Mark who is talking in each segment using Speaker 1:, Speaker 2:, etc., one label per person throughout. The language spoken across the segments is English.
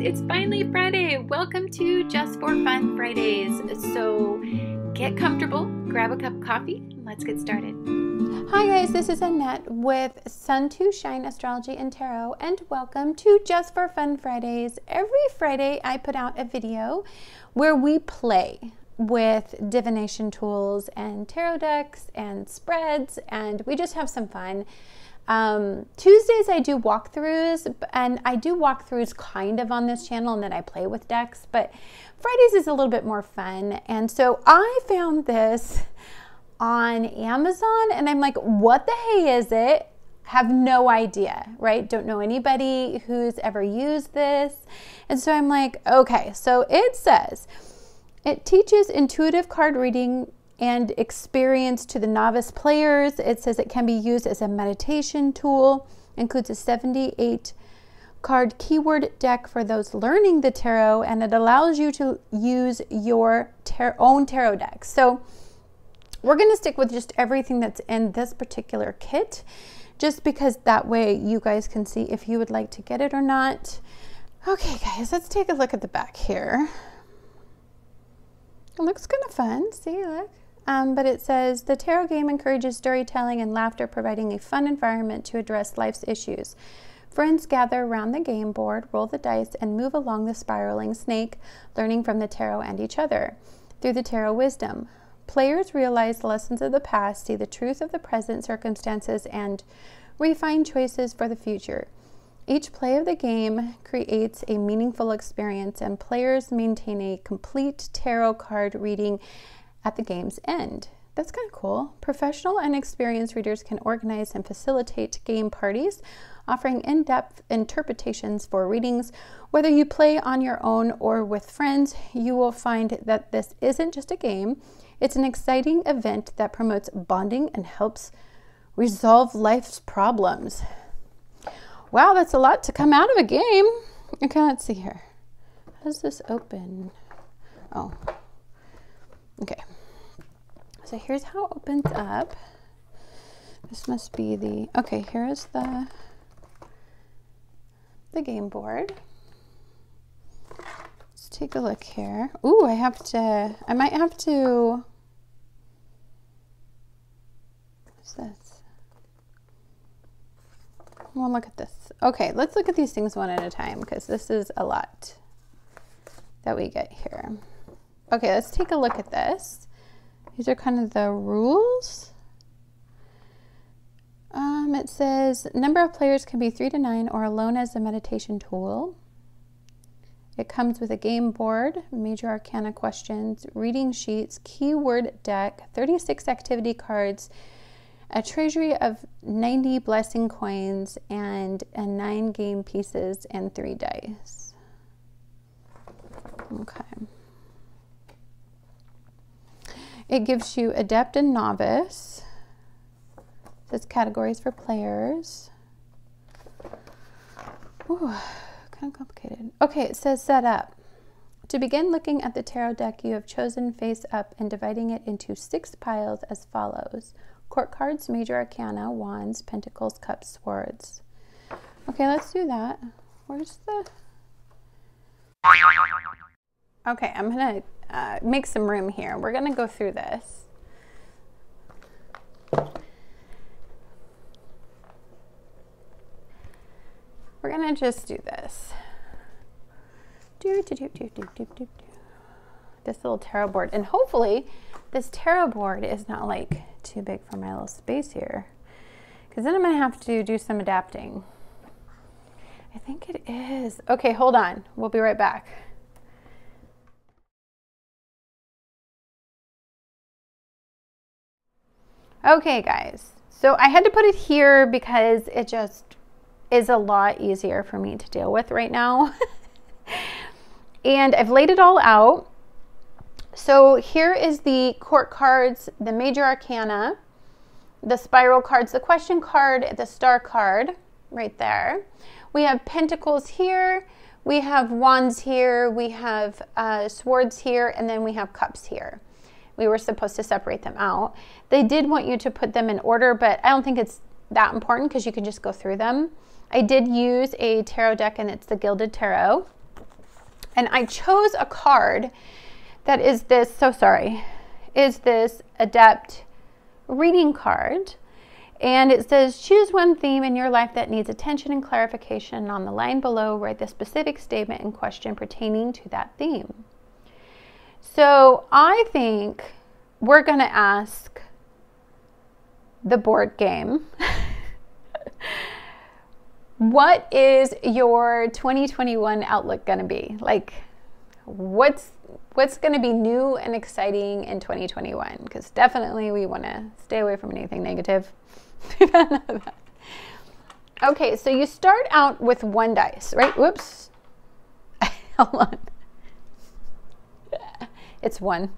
Speaker 1: it's finally Friday. Welcome to Just for Fun Fridays. So get comfortable, grab a cup of coffee, and let's get started.
Speaker 2: Hi guys, this is Annette with Sun to Shine Astrology and Tarot, and welcome to Just for Fun Fridays. Every Friday I put out a video where we play with divination tools and tarot decks and spreads, and we just have some fun. Tuesdays I do walkthroughs, and I do walkthroughs kind of on this channel, and then I play with decks, but Fridays is a little bit more fun. And so I found this on Amazon, and I'm like, what the hey is it? Have no idea, right? Don't know anybody who's ever used this. And so I'm like, okay, so it says it teaches intuitive card reading and experience to the novice players. It says it can be used as a meditation tool, includes a 78 card keyword deck for those learning the tarot, and it allows you to use your own tarot deck. So we're going to stick with just everything that's in this particular kit, just because that way you guys can see if you would like to get it or not. Okay guys, let's take a look at the back here. It looks kind of fun. See, look. But it says, the tarot game encourages storytelling and laughter, providing a fun environment to address life's issues. Friends gather around the game board, roll the dice, and move along the spiraling snake, learning from the tarot and each other. Through the tarot wisdom, players realize the lessons of the past, see the truth of the present circumstances, and refine choices for the future. Each play of the game creates a meaningful experience, and players maintain a complete tarot card reading at the game's end. That's kind of cool. Professional and experienced readers can organize and facilitate game parties, offering in-depth interpretations for readings. Whether you play on your own or with friends, you will find that this isn't just a game. It's an exciting event that promotes bonding and helps resolve life's problems. Wow, that's a lot to come out of a game. Okay, let's see here. How does this open? Oh, okay. So here's how it opens up. This must be the, okay, here is the game board. Let's take a look here. Ooh, I might have to, what's this? Well, look at this. Okay, let's look at these things one at a time, because this is a lot that we get here. Okay, let's take a look at this. These are kind of the rules. It says number of players can be 3 to 9 or alone as a meditation tool. It comes with a game board, major arcana questions, reading sheets, keyword deck, 36 activity cards, a treasury of 90 blessing coins, and 9 game pieces and 3 dice. Okay. It gives you adept and novice. It says categories for players. Ooh, kind of complicated. Okay, it says set up. To begin looking at the tarot deck, you have chosen face up and dividing it into 6 piles as follows. Court cards, major arcana, wands, pentacles, cups, swords. Okay, let's do that. Where's the... Okay, I'm going to make some room here. We're going to go through this. We're going to just do this. This little tarot board. And hopefully this tarot board is not like too big for my little space here, because then I'm going to have to do some adapting. I think it is. Okay, hold on. We'll be right back. Okay guys, so I had to put it here because it just is a lot easier for me to deal with right now. And I've laid it all out. So here is the court cards, the major arcana, the spiral cards, the question card, the star card right there. We have pentacles here, we have wands here, we have swords here, and then we have cups here. We were supposed to separate them out. They did want you to put them in order, but I don't think it's that important because you can just go through them. I did use a tarot deck, and it's the Gilded Tarot. And I chose a card that is this, is this Adept reading card. And it says, choose one theme in your life that needs attention and clarification. And on the line below, write the specific statement and question pertaining to that theme. So I think we're going to ask the board game, what is your 2021 outlook going to be? Like, what's going to be new and exciting in 2021? Because definitely we want to stay away from anything negative. Okay, so you start out with 1 dice, right? Whoops. Hold on. It's 1.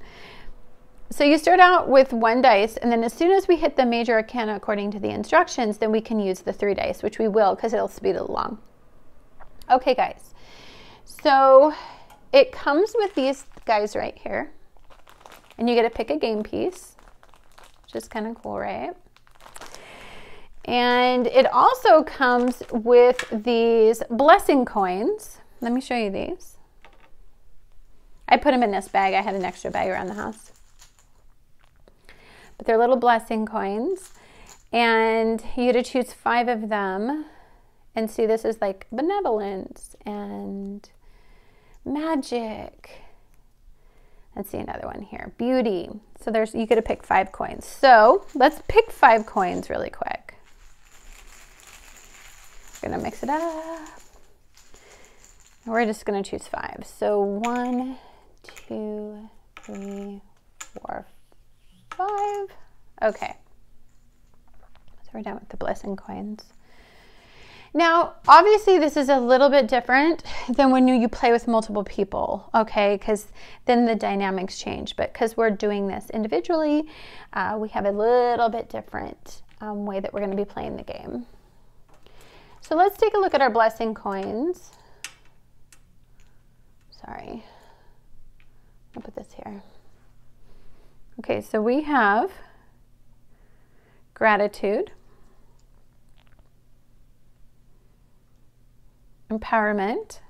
Speaker 2: So you start out with 1 dice, and then as soon as we hit the major arcana according to the instructions, then we can use the 3 dice, which we will because it'll speed it along. Okay, guys. So it comes with these guys right here, and you get to pick a game piece, which is kind of cool, right? And it also comes with these blessing coins. Let me show you these. I put them in this bag. I had an extra bag around the house. But they're little blessing coins. And you get to choose 5 of them. And see, this is like benevolence and magic. Let's see another one here. Beauty. So you get to pick 5 coins. So let's pick 5 coins really quick. Gonna mix it up. We're just gonna choose 5. So 1, 2, 3, 4, 5. Okay. So we're done with the blessing coins. Now, obviously this is a little bit different than when you play with multiple people, okay? Because then the dynamics change. But because we're doing this individually, we have a little bit different way that we're gonna be playing the game. So let's take a look at our blessing coins. Sorry, I'll put this here. Okay, so we have gratitude, empowerment.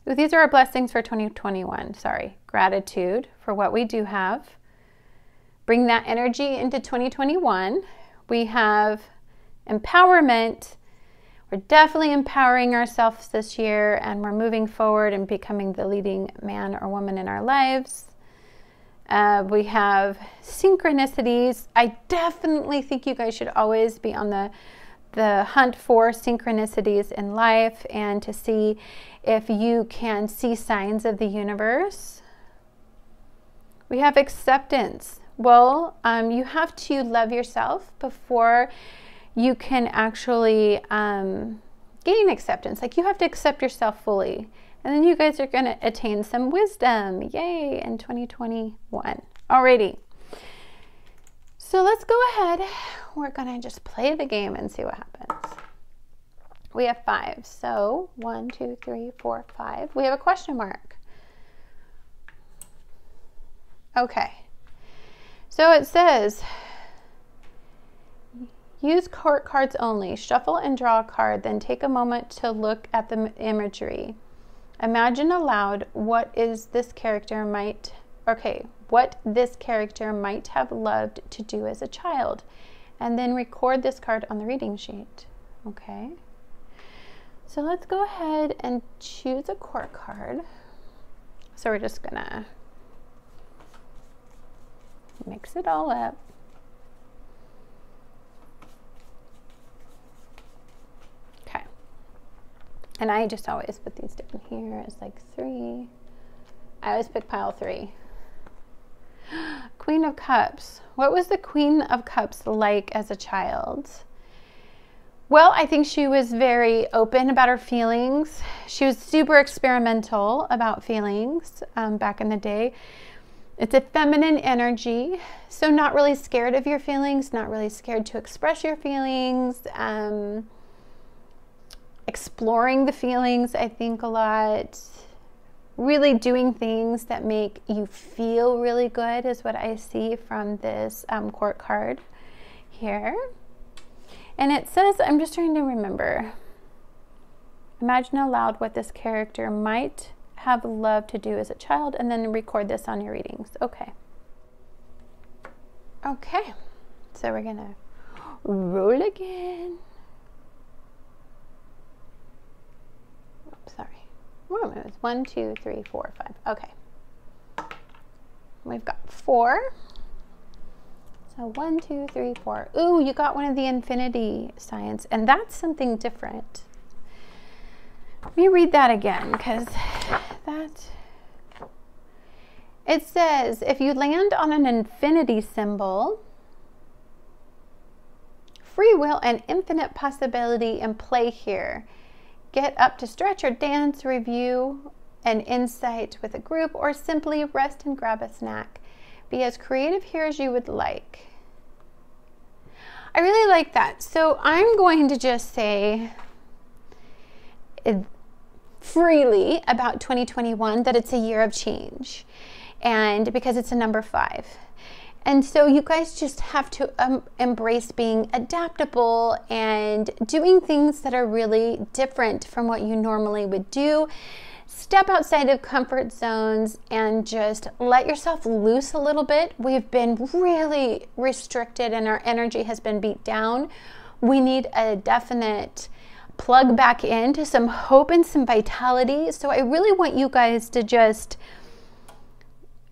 Speaker 2: Ooh, these are our blessings for 2021. Sorry, gratitude for what we do have. Bring that energy into 2021. We have empowerment. We're definitely empowering ourselves this year, and we're moving forward and becoming the leading man or woman in our lives. We have synchronicities. I definitely think you guys should always be on the hunt for synchronicities in life and to see if you can see signs of the universe. We have acceptance. Well, you have to love yourself before you can actually gain acceptance. Like, you have to accept yourself fully. And then you guys are going to attain some wisdom. Yay, in 2021. Alrighty. So let's go ahead. We're going to just play the game and see what happens. We have 5. So 1, 2, 3, 4, 5. We have a question mark. Okay. So it says, use court cards only. Shuffle and draw a card, then take a moment to look at the imagery. Imagine aloud what this character might have loved to do as a child, and then record this card on the reading sheet. Okay. So let's go ahead and choose a court card. So we're just gonna mix it all up. And I just always put these down here as like 3. I always pick pile 3. Queen of Cups. What was the Queen of Cups like as a child? Well, I think she was very open about her feelings. She was super experimental about feelings back in the day. It's a feminine energy, so not really scared of your feelings, not really scared to express your feelings. Exploring the feelings, I think, a lot. Really doing things that make you feel really good is what I see from this court card here. And it says, I'm just trying to remember. Imagine aloud what this character might have loved to do as a child, and then record this on your readings. Okay. Okay. So we're going to roll again. Oops, sorry. It was 1, 2, 3, 4, 5. Okay. We've got 4. So 1, 2, 3, 4. Ooh, you got one of the infinity signs, and that's something different. Let me read that again, because it says, if you land on an infinity symbol, free will and infinite possibility in play here. Get up to stretch or dance, review an insight with a group, or simply rest and grab a snack. Be as creative here as you would like. I really like that. So I'm going to just say freely about 2021 that it's a year of change, and because it's a number 5. And so you guys just have to embrace being adaptable and doing things that are really different from what you normally would do. Step outside of comfort zones and just let yourself loose a little bit. We've been really restricted and our energy has been beat down. We need a definite plug back into some hope and some vitality. So I really want you guys to just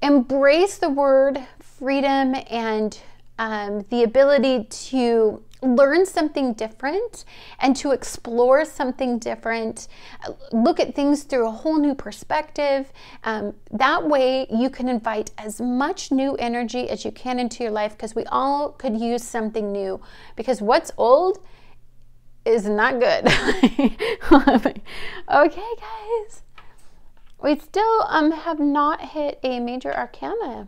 Speaker 2: embrace the word freedom and the ability to learn something different and to explore something different, look at things through a whole new perspective. That way you can invite as much new energy as you can into your life, because we all could use something new, because what's old is not good. Okay, guys, we still have not hit a major arcana.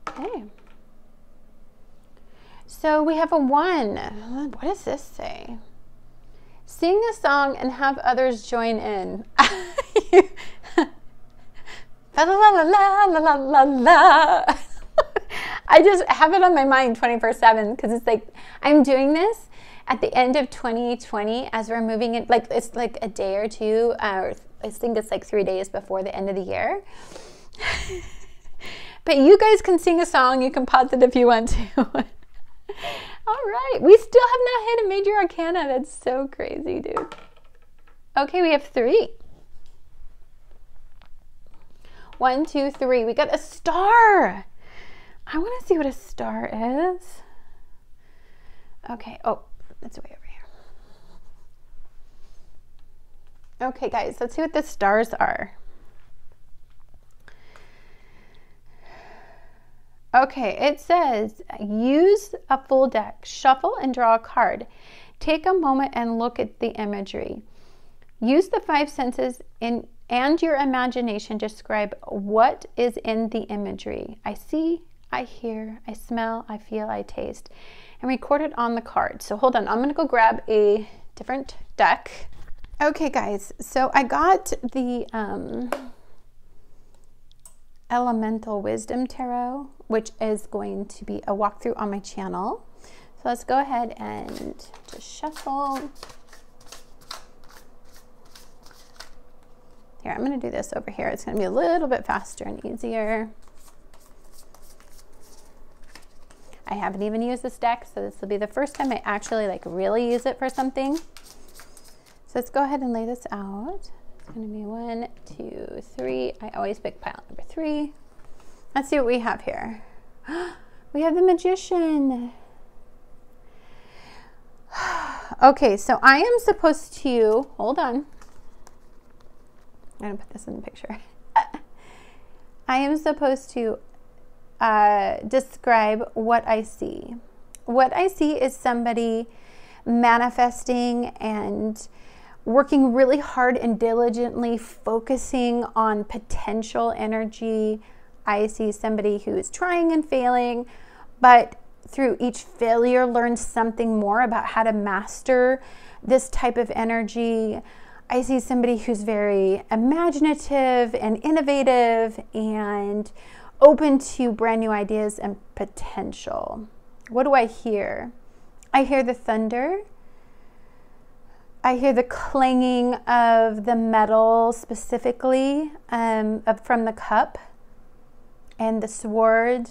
Speaker 2: Okay. So we have a 1. What does this say? Sing a song and have others join in. La la la la la la la. I just have it on my mind 24/7, because it's like I'm doing this at the end of 2020 as we're moving it. Like it's like a day or two, or I think it's like 3 days before the end of the year. But you guys can sing a song. You can pause it if you want to. All right. We still have not hit a major arcana. That's so crazy, dude. Okay, we have 3. 1, 2, 3. We got a star. I want to see what a star is. Okay. Oh, that's way over here. Okay, guys. Let's see what the stars are. Okay, it says, use a full deck, shuffle and draw a card. Take a moment and look at the imagery. Use the 5 senses and your imagination to describe what is in the imagery. I see, I hear, I smell, I feel, I taste, and record it on the card. So hold on, I'm gonna go grab a different deck. Okay, guys, so I got the Elemental Wisdom Tarot, which is going to be a walkthrough on my channel. So let's go ahead and just shuffle. Here, I'm going to do this over here. It's going to be a little bit faster and easier. I haven't even used this deck, so this will be the first time I actually like really use it for something. So let's go ahead and lay this out. It's going to be 1, 2, 3. I always pick pile number 3. Let's see what we have here. We have the Magician. Okay, so I am supposed to, hold on. I'm going to put this in the picture. I am supposed to describe what I see. What I see is somebody manifesting and working really hard and diligently focusing on potential energy. I see somebody who is trying and failing, but through each failure learns something more about how to master this type of energy. I see somebody who's very imaginative and innovative and open to brand new ideas and potential. What do I hear? I hear the thunder. I hear the clanging of the metal specifically from the cup and the sword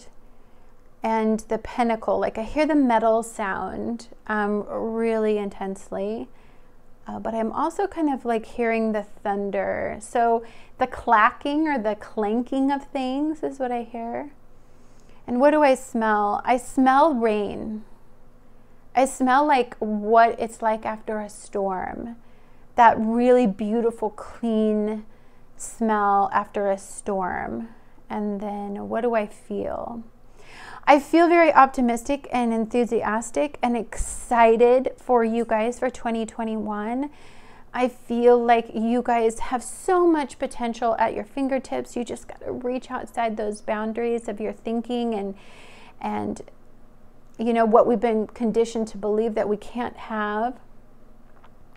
Speaker 2: and the pentacle. Like I hear the metal sound really intensely. But I'm also kind of like hearing the thunder. So the clacking or the clanking of things is what I hear. And what do I smell? I smell rain. I smell like what it's like after a storm. That really beautiful, clean smell after a storm. And then what do I feel? I feel very optimistic and enthusiastic and excited for you guys for 2021. I feel like you guys have so much potential at your fingertips. You just got to reach outside those boundaries of your thinking and you know what we've been conditioned to believe that we can't have.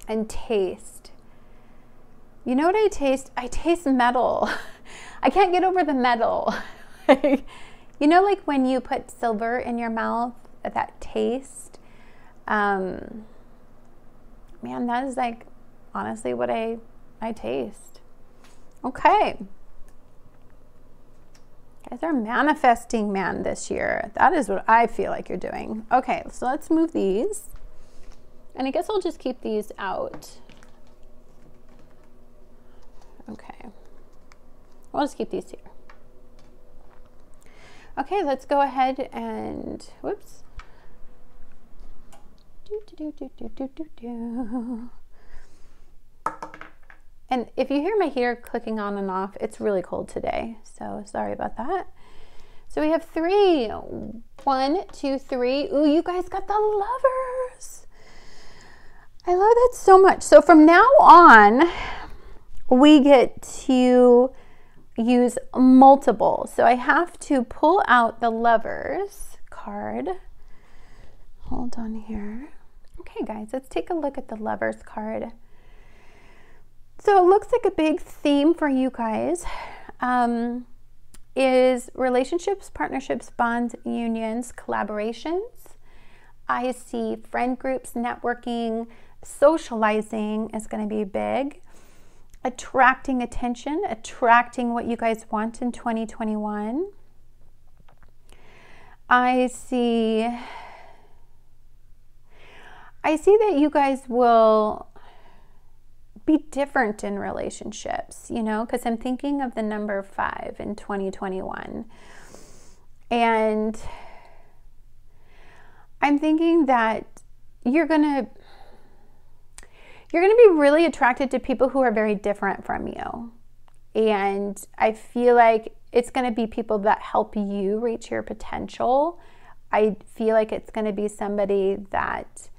Speaker 2: And taste. You know what I taste? I taste metal. I can't get over the metal. You know, like when you put silver in your mouth, that taste, man, that is like honestly what I taste. Okay. You guys are manifesting, man, this year. That is what I feel like you're doing. Okay, so let's move these. And I guess I'll just keep these out. Okay. I'll just keep these here. Okay, let's go ahead and, whoops. And if you hear my heater clicking on and off, it's really cold today, so sorry about that. So we have 3. 1, 2, 3. Ooh, you guys got the Lovers. I love that so much. So from now on, we get to use multiple. So I have to pull out the Lovers card. Hold on here. Okay, guys, let's take a look at the Lovers card. So it looks like a big theme for you guys is relationships, partnerships, bonds, unions, collaborations. I see friend groups, networking, socializing is going to be big. Attracting attention, attracting what you guys want in 2021. I see that you guys will be different in relationships, you know, because I'm thinking of the number 5 in 2021. And I'm thinking that you're going to be really attracted to people who are very different from you. And I feel like it's going to be people that help you reach your potential. I feel like it's going to be somebody that,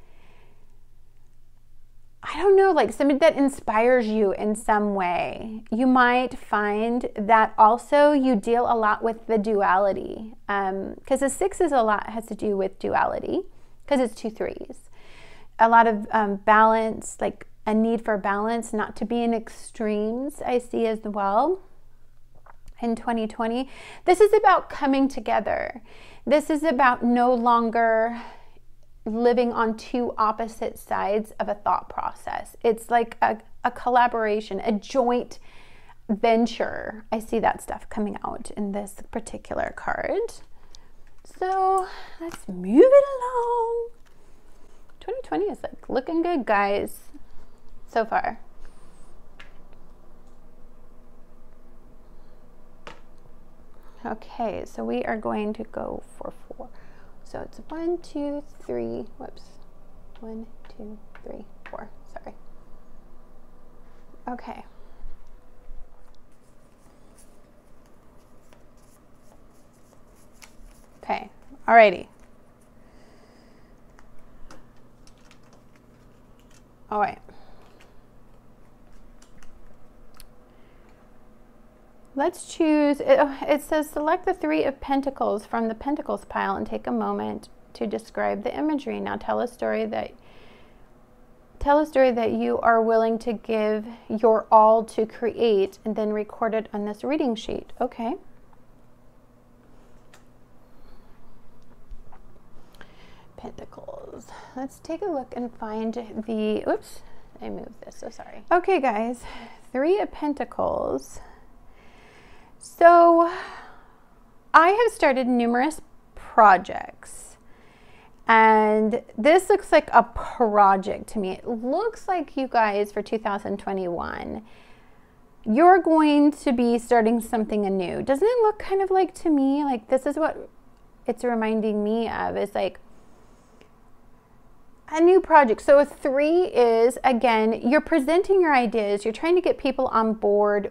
Speaker 2: I don't know, like somebody that inspires you in some way. You might find that also you deal a lot with the duality. Because the 6 is has to do with duality because it's 2 3s. A lot of balance, like a need for balance, not to be in extremes, I see as well in 2020. This is about coming together. This is about no longer living on 2 opposite sides of a thought process. It's like a collaboration, a joint venture. I see that stuff coming out in this particular card. So let's move it along. 2020 is like looking good, guys, so far. Okay, so we are going to go for 4. So it's 1, 2, 3, whoops. 1, 2, 3, 4, sorry. Okay. Okay, alrighty. All right. Let's choose, it says select the 3 of Pentacles from the Pentacles pile and take a moment to describe the imagery. Now tell a story that you are willing to give your all to create and then record it on this reading sheet. Okay. Pentacles. Let's take a look and find the, oops, I moved this, so sorry. Okay, guys, 3 of Pentacles. So I have started numerous projects, and this looks like a project to me. It looks like you guys for 2021, you're going to be starting something anew. Doesn't it look kind of like, to me, like this is what it's reminding me of, is like a new project. So a 3 is, again, you're presenting your ideas. You're trying to get people on board.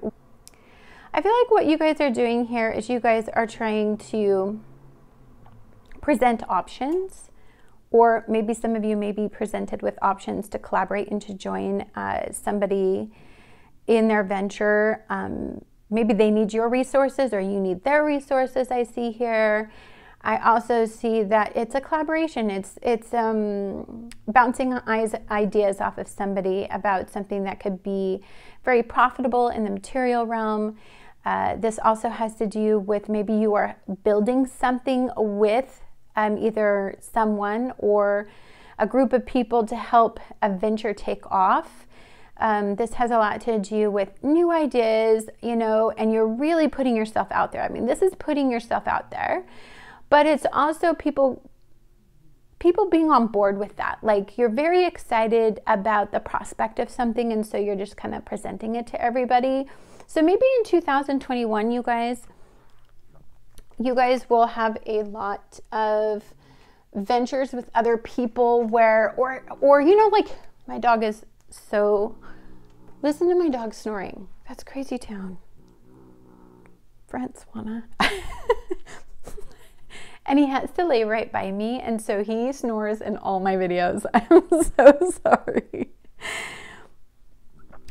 Speaker 2: I feel like what you guys are doing here is you guys are trying to present options, or maybe some of you may be presented with options to collaborate and to join somebody in their venture. Maybe they need your resources or you need their resources, I see here. I also see that it's a collaboration. It's bouncing ideas off of somebody about something that could be very profitable in the material realm. This also has to do with maybe you are building something with either someone or a group of people to help a venture take off. This has a lot to do with new ideas, you know, and you're really putting yourself out there. I mean, this is putting yourself out there, but it's also people being on board with that. Like, you're very excited about the prospect of something, and so you're just kind of presenting it to everybody. So maybe in 2021, you guys will have a lot of ventures with other people where, or you know, like my dog is so, listen to my dog snoring. That's crazy town. Francois. And he has to lay right by me, and so he snores in all my videos. I'm so sorry.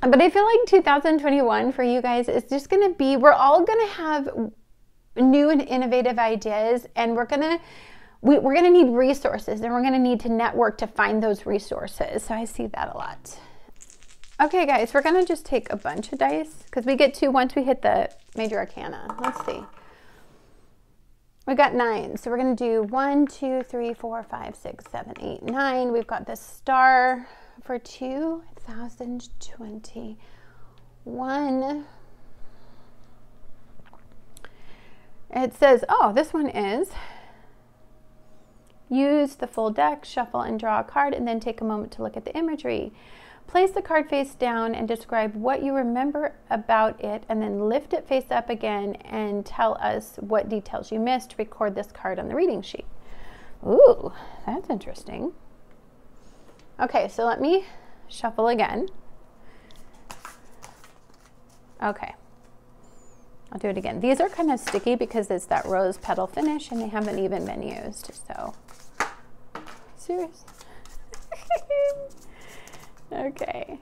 Speaker 2: But I feel like 2021 for you guys is just going to be, we're all going to have new and innovative ideas, and we're going to need resources, and we're going to need to network to find those resources. So I see that a lot. Okay, guys, we're going to just take a bunch of dice because we get to, once we hit the major arcana. Let's see. We got 9. So we're going to do 1, 2, 3, 4, 5, 6, 7, 8, 9. We've got the star for 2021. It says, oh, this one is use the full deck, shuffle and draw a card, and then take a moment to look at the imagery. Place the card face down and describe what you remember about it, and then lift it face up again and tell us what details you missed. Record this card on the reading sheet. Ooh, that's interesting. Okay, so let me shuffle again. Okay, I'll do it again. These are kind of sticky because it's that rose petal finish and they haven't even been used, so serious. Okay.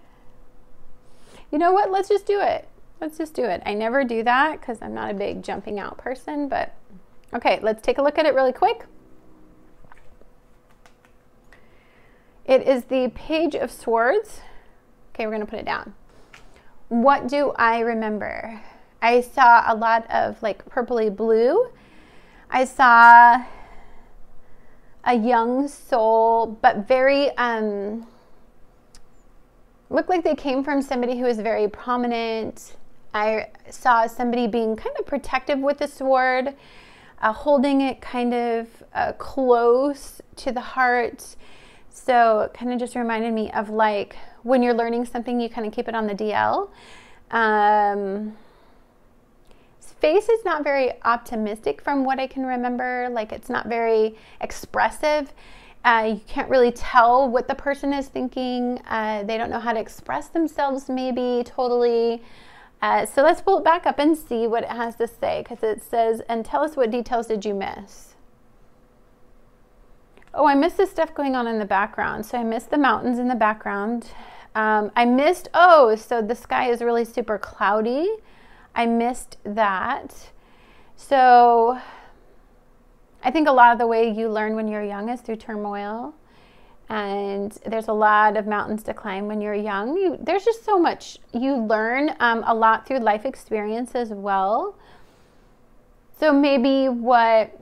Speaker 2: You know what? Let's just do it. Let's just do it. I never do that because I'm not a big jumping out person, but okay, let's take a look at it really quick. It is the Page of Swords. Okay, we're going to put it down. What do I remember? I saw a lot of like purpley blue. I saw a young soul, but very, looked like they came from somebody who was very prominent. I saw somebody being kind of protective with the sword, holding it kind of close to the heart. So it kind of just reminded me of like when you're learning something, you kind of keep it on the DL. His face is not very optimistic from what I can remember. Like, it's not very expressive. You can't really tell what the person is thinking. They don't know how to express themselves maybe totally. So let's pull it back up and see what it has to say, because it says, and tell us what details did you miss? Oh, I missed this stuff going on in the background. So I missed the mountains in the background. I missed, oh, so the sky is really super cloudy. I missed that. So I think a lot of the way you learn when you're young is through turmoil. And there's a lot of mountains to climb when you're young. There's just so much. You learn a lot through life experience as well. So maybe what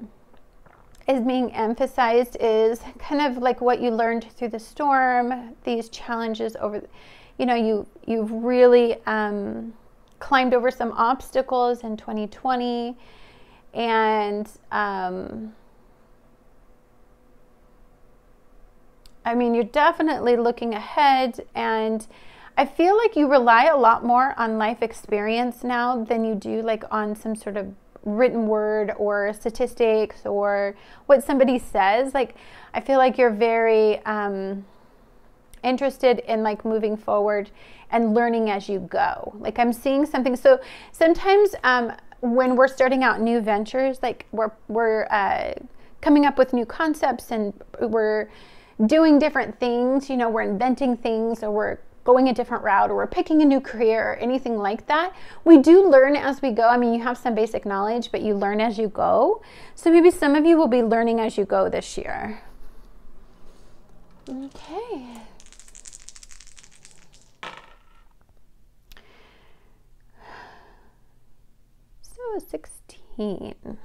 Speaker 2: is being emphasized is kind of like what you learned through the storm, these challenges over, you know, you've really climbed over some obstacles in 2020, and I mean, you're definitely looking ahead, and I feel like you rely a lot more on life experience now than you do like on some sort of written word or statistics or what somebody says. Like, I feel like you're very interested in like moving forward and learning as you go. Like, I'm seeing something. So sometimes when we're starting out new ventures, like we're coming up with new concepts and we're doing different things, you know, we're inventing things, or we're going a different route, or we're picking a new career, or anything like that. We do learn as we go. I mean, you have some basic knowledge, but you learn as you go. So maybe some of you will be learning as you go this year. Okay. So 16.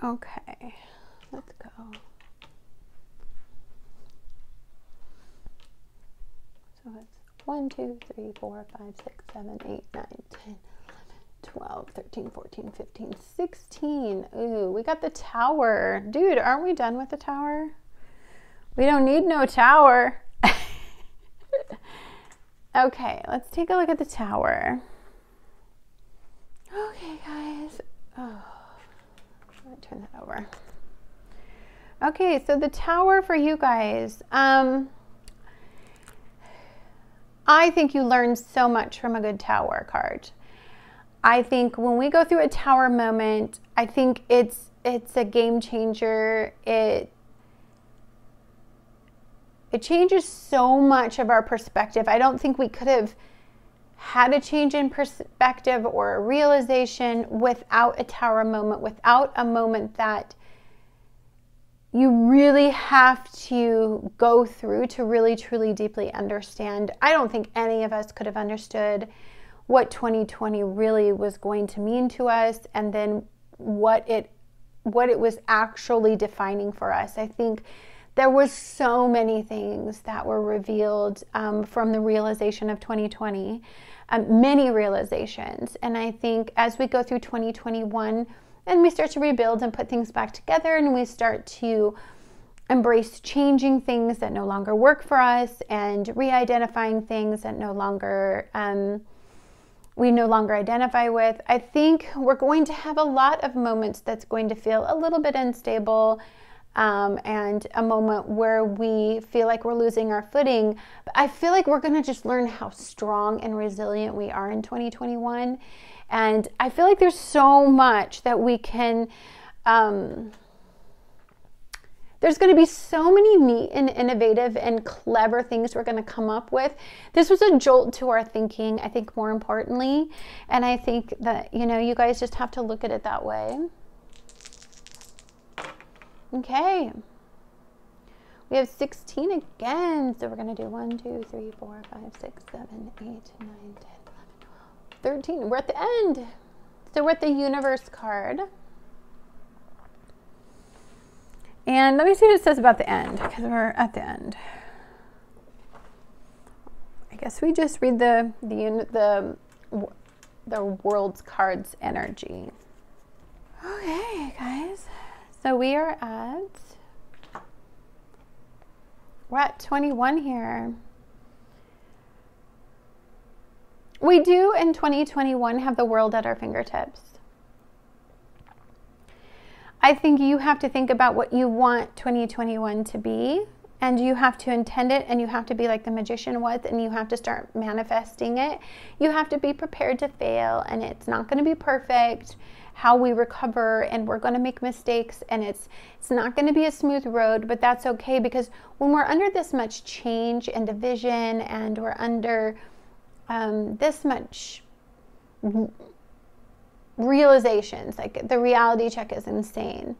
Speaker 2: Okay, let's go. So it's 1, 2, 3, 4, 5, 6, 7, 8, 9, 10, 12, 13, 14, 15, 16. Ooh, we got the tower. Dude, aren't we done with the tower? We don't need no tower. Okay, let's take a look at the tower. Okay, guys. Oh, let me turn that over. Okay, so the tower for you guys. I think you learn so much from a good tower card. I think when we go through a tower moment, I think it's a game changer. It changes so much of our perspective. I don't think we could have had a change in perspective or a realization without a tower moment, without a moment that you really have to go through to really, truly, deeply understand. I don't think any of us could have understood what 2020 really was going to mean to us, and then what it was actually defining for us. I think there was so many things that were revealed from the realization of 2020, many realizations. And I think as we go through 2021 and we start to rebuild and put things back together, and we start to embrace changing things that no longer work for us, and re-identifying things that we no longer identify with, I think we're going to have a lot of moments that's going to feel a little bit unstable, and a moment where we feel like we're losing our footing. But I feel like we're going to just learn how strong and resilient we are in 2021. And I feel like there's so much that we can, there's going to be so many neat and innovative and clever things we're going to come up with. This was a jolt to our thinking, I think, more importantly. And I think that, you know, you guys just have to look at it that way. Okay. We have 16 again. So we're going to do 1, 2, 3, 4, 5, 6, 7, 8, 9, 10, 11, 12, 13. We're at the end. So we're at the universe card. And let me see what it says about the end, because we're at the end. I guess we just read the world's cards energy. Okay, guys. So we're at 21 here. We do in 2021 have the world at our fingertips. I think you have to think about what you want 2021 to be, and you have to intend it, and you have to be like the magician was, and you have to start manifesting it. You have to be prepared to fail, and it's not going to be perfect how we recover, and we're going to make mistakes, and it's not going to be a smooth road, but that's okay, because when we're under this much change and division, and we're under this much realizations, like the reality check is insane.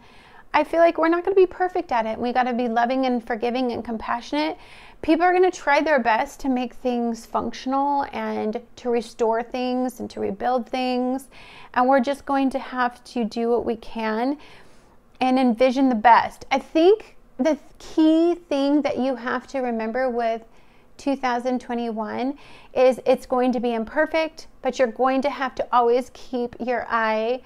Speaker 2: I feel like we're not going to be perfect at it. We got to be loving and forgiving and compassionate. People are going to try their best to make things functional and to restore things and to rebuild things. And we're just going to have to do what we can and envision the best. I think the key thing that you have to remember with 2021 is it's going to be imperfect, but you're going to have to always keep your eye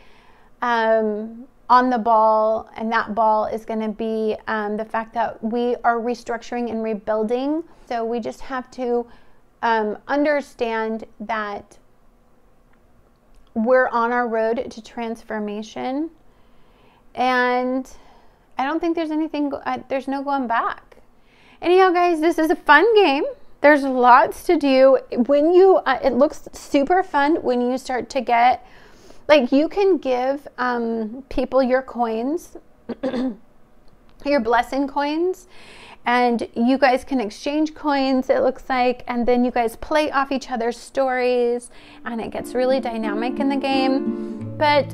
Speaker 2: on the ball, and that ball is going to be the fact that we are restructuring and rebuilding. So we just have to understand that we're on our road to transformation, and I don't think there's anything, there's no going back. Anyhow, guys, this is a fun game. There's lots to do. When you, it looks super fun when you start to get, like, you can give people your coins, your blessing coins, and you guys can exchange coins, it looks like, and then you guys play off each other's stories, and it gets really dynamic in the game. But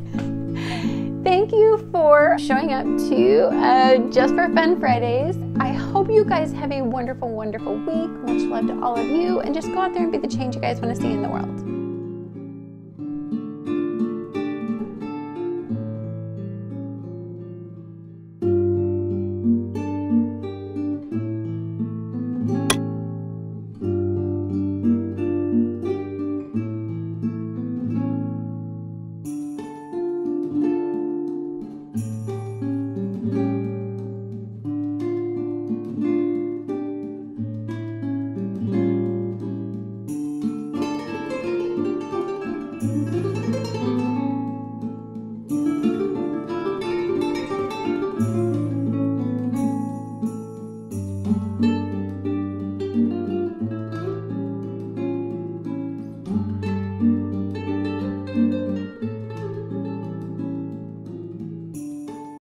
Speaker 2: thank you for showing up to Just for Fun Fridays. I hope you guys have a wonderful, wonderful week. Much love to all of you, and just go out there and be the change you guys want to see in the world.